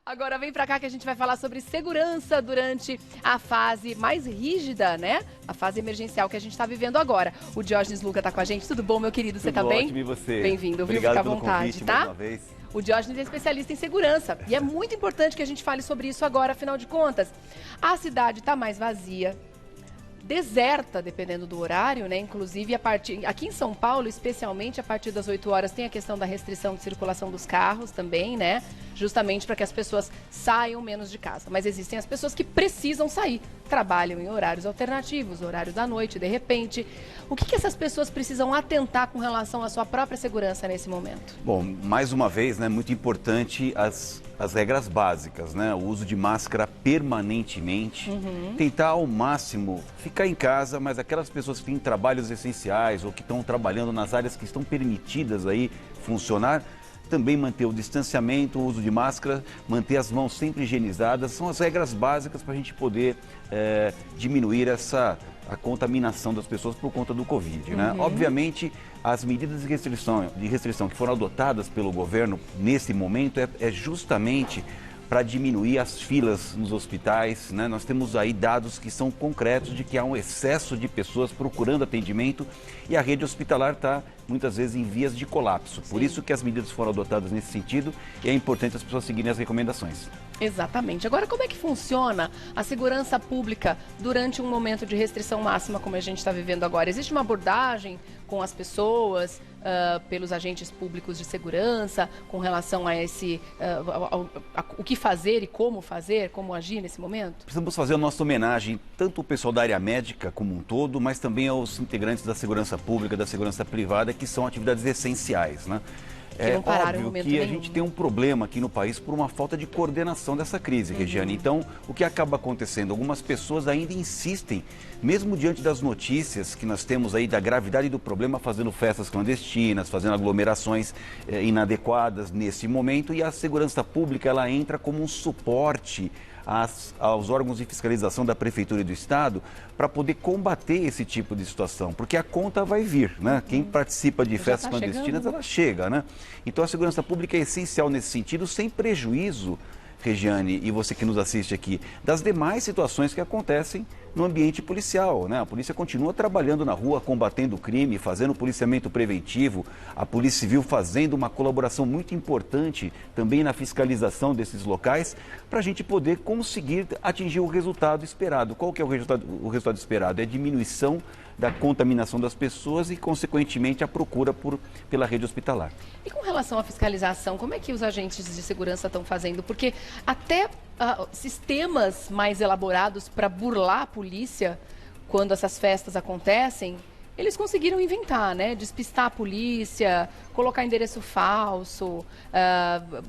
Agora vem pra cá que a gente vai falar sobre segurança durante a fase mais rígida, né? A fase emergencial que a gente tá vivendo agora. O Diógenes Luca tá com a gente. Tudo bom, meu querido? Você tá bem? Ótimo, e você? Bem-vindo, viu? Obrigado Fica à pelo vontade, convite, tá? mais uma vez. O Diógenes é especialista em segurança e é muito importante que a gente fale sobre isso agora, afinal de contas. A cidade tá mais vazia, deserta, dependendo do horário, né? Inclusive, aqui em São Paulo, especialmente a partir das 8 horas, tem a questão da restrição de circulação dos carros também, né? Justamente para que as pessoas saiam menos de casa. Mas existem as pessoas que precisam sair, trabalham em horários alternativos, horário da noite, de repente. O que essas pessoas precisam atentar com relação à sua própria segurança nesse momento? Bom, mais uma vez, né, muito importante as regras básicas, né? O uso de máscara permanentemente, tentar ao máximo ficar em casa, mas aquelas pessoas que têm trabalhos essenciais ou que estão trabalhando nas áreas que estão permitidas aí funcionar, também manter o distanciamento, o uso de máscara, manter as mãos sempre higienizadas, são as regras básicas para a gente poder diminuir a contaminação das pessoas por conta do Covid, né? Obviamente, as medidas de restrição que foram adotadas pelo governo nesse momento é justamente para diminuir as filas nos hospitais, né? Nós temos aí dados que são concretos de que há um excesso de pessoas procurando atendimento e a rede hospitalar está muitas vezes em vias de colapso. Por isso que as medidas foram adotadas nesse sentido e é importante as pessoas seguirem as recomendações. Exatamente. Agora, como é que funciona a segurança pública durante um momento de restrição máxima como a gente está vivendo agora? Existe uma abordagem com as pessoas, pelos agentes públicos de segurança, com relação a esse, o que fazer e como agir nesse momento? Precisamos fazer a nossa homenagem tanto ao pessoal da área médica como um todo, mas também aos integrantes da segurança pública, da segurança privada, que são atividades essenciais, né? É óbvio que a gente tem um problema aqui no país por uma falta de coordenação dessa crise, Regiane. Então, o que acaba acontecendo? Algumas pessoas ainda insistem, mesmo diante das notícias que nós temos aí da gravidade do problema, fazendo festas clandestinas, fazendo aglomerações inadequadas nesse momento, e a segurança pública ela entra como um suporte aos órgãos de fiscalização da Prefeitura e do Estado para poder combater esse tipo de situação, porque a conta vai vir, né? Quem participa de festas clandestinas, ela chega, né? Então a segurança pública é essencial nesse sentido, sem prejuízo, Regiane, e você que nos assiste aqui, das demais situações que acontecem no ambiente policial, né? A polícia continua trabalhando na rua, combatendo o crime, fazendo policiamento preventivo, a Polícia Civil fazendo uma colaboração muito importante também na fiscalização desses locais, para a gente poder conseguir atingir o resultado esperado. Qual que é o resultado esperado? É a diminuição da contaminação das pessoas e, consequentemente, a procura pela rede hospitalar. E com relação à fiscalização, como é que os agentes de segurança estão fazendo? Porque até sistemas mais elaborados para burlar a polícia, quando essas festas acontecem, eles conseguiram inventar, né? Despistar a polícia, colocar endereço falso,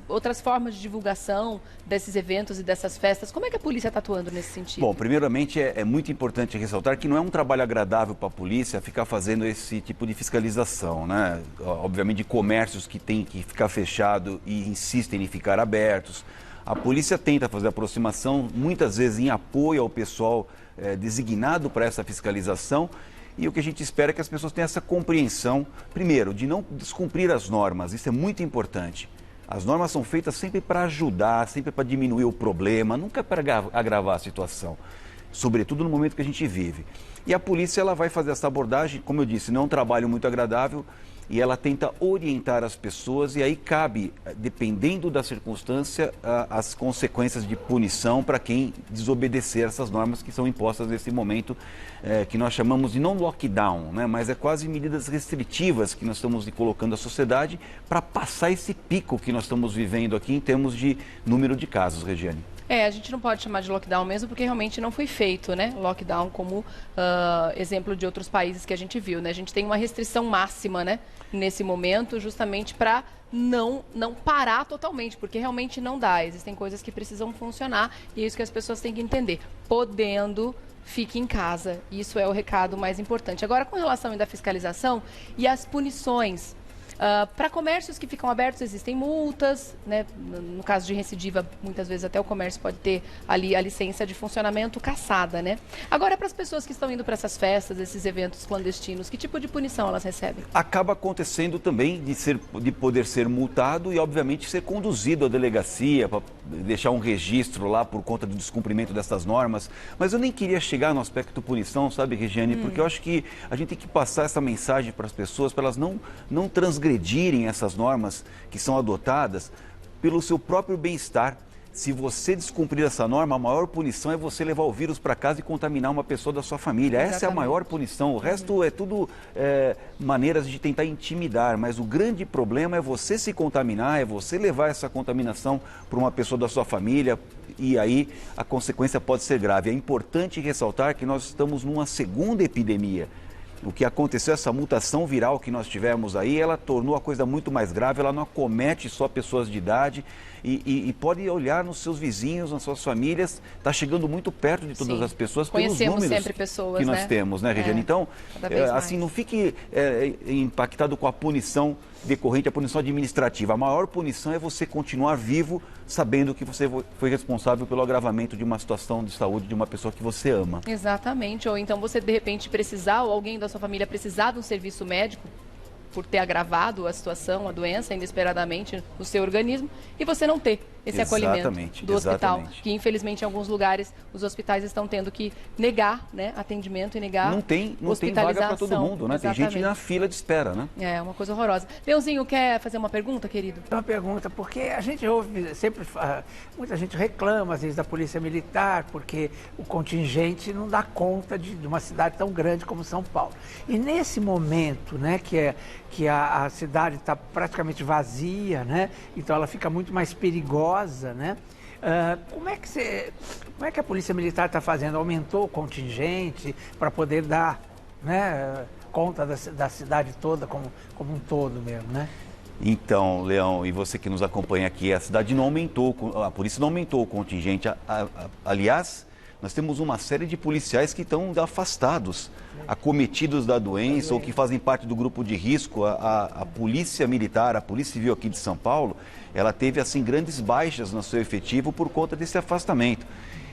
outras formas de divulgação desses eventos e dessas festas. Como é que a polícia está atuando nesse sentido? Bom, primeiramente é muito importante ressaltar que não é um trabalho agradável para a polícia ficar fazendo esse tipo de fiscalização, né? Obviamente, de comércios que têm que ficar fechado e insistem em ficar abertos. A polícia tenta fazer aproximação, muitas vezes em apoio ao pessoal designado para essa fiscalização. E o que a gente espera é que as pessoas tenham essa compreensão, primeiro, de não descumprir as normas, isso é muito importante. As normas são feitas sempre para ajudar, sempre para diminuir o problema, nunca para agravar a situação, sobretudo no momento que a gente vive. E a polícia ela vai fazer essa abordagem, como eu disse, não é um trabalho muito agradável, e ela tenta orientar as pessoas e aí cabe, dependendo da circunstância, as consequências de punição para quem desobedecer essas normas que são impostas nesse momento, que nós chamamos de não lockdown, né? Mas é quase medidas restritivas que nós estamos colocando à sociedade para passar esse pico que nós estamos vivendo aqui em termos de número de casos, Regiane. A gente não pode chamar de lockdown mesmo, porque realmente não foi feito, né? Lockdown como exemplo de outros países que a gente viu, né? A gente tem uma restrição máxima, né? Nesse momento, justamente para não parar totalmente, porque realmente não dá. Existem coisas que precisam funcionar e é isso que as pessoas têm que entender. Podendo, fique em casa. Isso é o recado mais importante. Agora, com relação ainda à fiscalização e às punições, Para comércios que ficam abertos, existem multas, né? No caso de recidiva, muitas vezes até o comércio pode ter ali a licença de funcionamento cassada, né? Agora, para as pessoas que estão indo para essas festas, esses eventos clandestinos, que tipo de punição elas recebem? Acaba acontecendo também de poder ser multado e, obviamente, ser conduzido à delegacia para deixar um registro lá por conta do descumprimento dessas normas. Mas eu nem queria chegar no aspecto punição, sabe, Regiane? Porque eu acho que a gente tem que passar essa mensagem para as pessoas, para elas não transgredirem essas normas que são adotadas pelo seu próprio bem-estar. Se você descumprir essa norma, a maior punição é você levar o vírus para casa e contaminar uma pessoa da sua família. Exatamente. Essa é a maior punição. O resto é tudo maneiras de tentar intimidar. Mas o grande problema é você se contaminar, é você levar essa contaminação para uma pessoa da sua família. E aí a consequência pode ser grave. É importante ressaltar que nós estamos numa segunda epidemia. O que aconteceu, essa mutação viral que nós tivemos aí, ela tornou a coisa muito mais grave, ela não acomete só pessoas de idade e pode olhar nos seus vizinhos, nas suas famílias, está chegando muito perto de todas as pessoas pelos números sempre pessoas, que nós temos, né, Regiane? Então, assim, não fique impactado com a punição decorrente, a punição administrativa. A maior punição é você continuar vivo sabendo que você foi responsável pelo agravamento de uma situação de saúde de uma pessoa que você ama. Exatamente, ou então você de repente precisar, ou alguém da sua família precisar de um serviço médico por ter agravado a situação, a doença inesperadamente no seu organismo e você não ter esse acolhimento do hospital, que infelizmente em alguns lugares os hospitais estão tendo que negar, né, atendimento e negar hospitalização. Não tem vaga para todo mundo, né? Exatamente. Tem gente na fila de espera, né? É uma coisa horrorosa. Leãozinho, quer fazer uma pergunta, querido? Uma pergunta, porque a gente ouve sempre, muita gente reclama às vezes da polícia militar, porque o contingente não dá conta de uma cidade tão grande como São Paulo. E nesse momento, né, que a cidade está praticamente vazia, né? Então ela fica muito mais perigosa, né? Como é que a Polícia Militar está fazendo? Aumentou o contingente para poder dar, né, conta da cidade toda como um todo mesmo, né? Então, Leão, e você que nos acompanha aqui, a cidade não aumentou, a polícia não aumentou o contingente. Aliás, nós temos uma série de policiais que estão afastados, acometidos da doença ou que fazem parte do grupo de risco. A Polícia Militar, a Polícia Civil aqui de São Paulo, ela teve assim grandes baixas no seu efetivo por conta desse afastamento.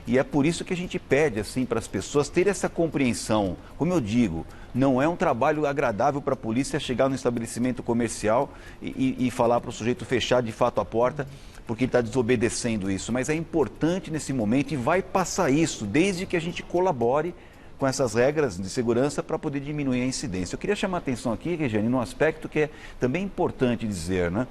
E é por isso que a gente pede assim para as pessoas terem essa compreensão. Como eu digo, não é um trabalho agradável para a polícia chegar no estabelecimento comercial e falar para o sujeito fechar de fato a porta, porque ele está desobedecendo isso. Mas é importante nesse momento e vai passar isso, desde que a gente colabore com essas regras de segurança para poder diminuir a incidência. Eu queria chamar a atenção aqui, Regiane, num aspecto que é também importante dizer, né?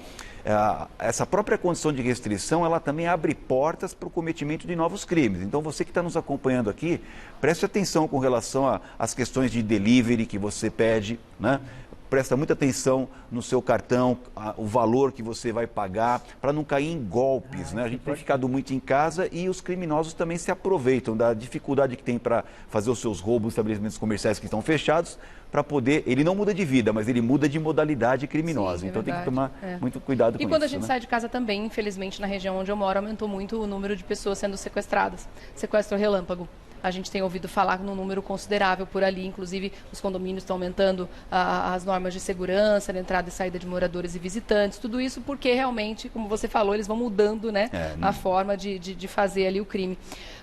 Essa própria condição de restrição, ela também abre portas para o cometimento de novos crimes. Então, você que está nos acompanhando aqui, preste atenção com relação às questões de delivery que você pede, né? Presta muita atenção no seu cartão, o valor que você vai pagar, para não cair em golpes, né? A gente tem ficado muito em casa e os criminosos também se aproveitam da dificuldade que tem para fazer os seus roubos em estabelecimentos comerciais que estão fechados, para poder... Ele não muda de vida, mas ele muda de modalidade criminosa. Sim, então tem que tomar muito cuidado com isso. E quando a gente sai de casa também, infelizmente, na região onde eu moro, aumentou muito o número de pessoas sendo sequestradas. Sequestro relâmpago. A gente tem ouvido falar num número considerável por ali, inclusive os condomínios estão aumentando as normas de segurança, de entrada e saída de moradores e visitantes, tudo isso porque realmente, como você falou, eles vão mudando, né, a forma de fazer ali o crime.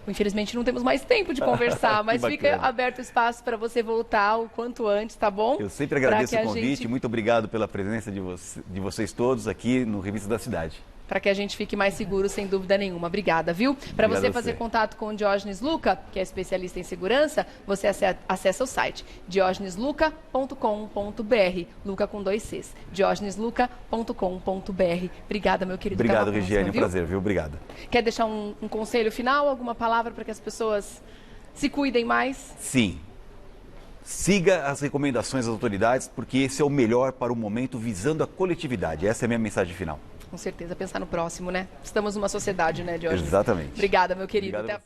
Infelizmente não temos mais tempo de conversar, mas fica aberto o espaço para você voltar o quanto antes, tá bom? Eu sempre agradeço o convite, muito obrigado pela presença de vocês todos aqui no Revista da Cidade. Para que a gente fique mais seguro, sem dúvida nenhuma. Obrigada, viu? Para você fazer contato com o Diógenes Luca, que é especialista em segurança, você acessa o site diogenesluca.com.br, Luca com 2 Cs, diogenesluca.com.br. Obrigada, meu querido. Obrigado, Regiane, um prazer, viu? Obrigado. Quer deixar um conselho final, alguma palavra para que as pessoas se cuidem mais? Sim. Siga as recomendações das autoridades, porque esse é o melhor para o momento, visando a coletividade. Essa é a minha mensagem final. Com certeza, pensar no próximo, né? Estamos numa sociedade, né, Diógenes? Exatamente. Obrigada, meu querido. Obrigado.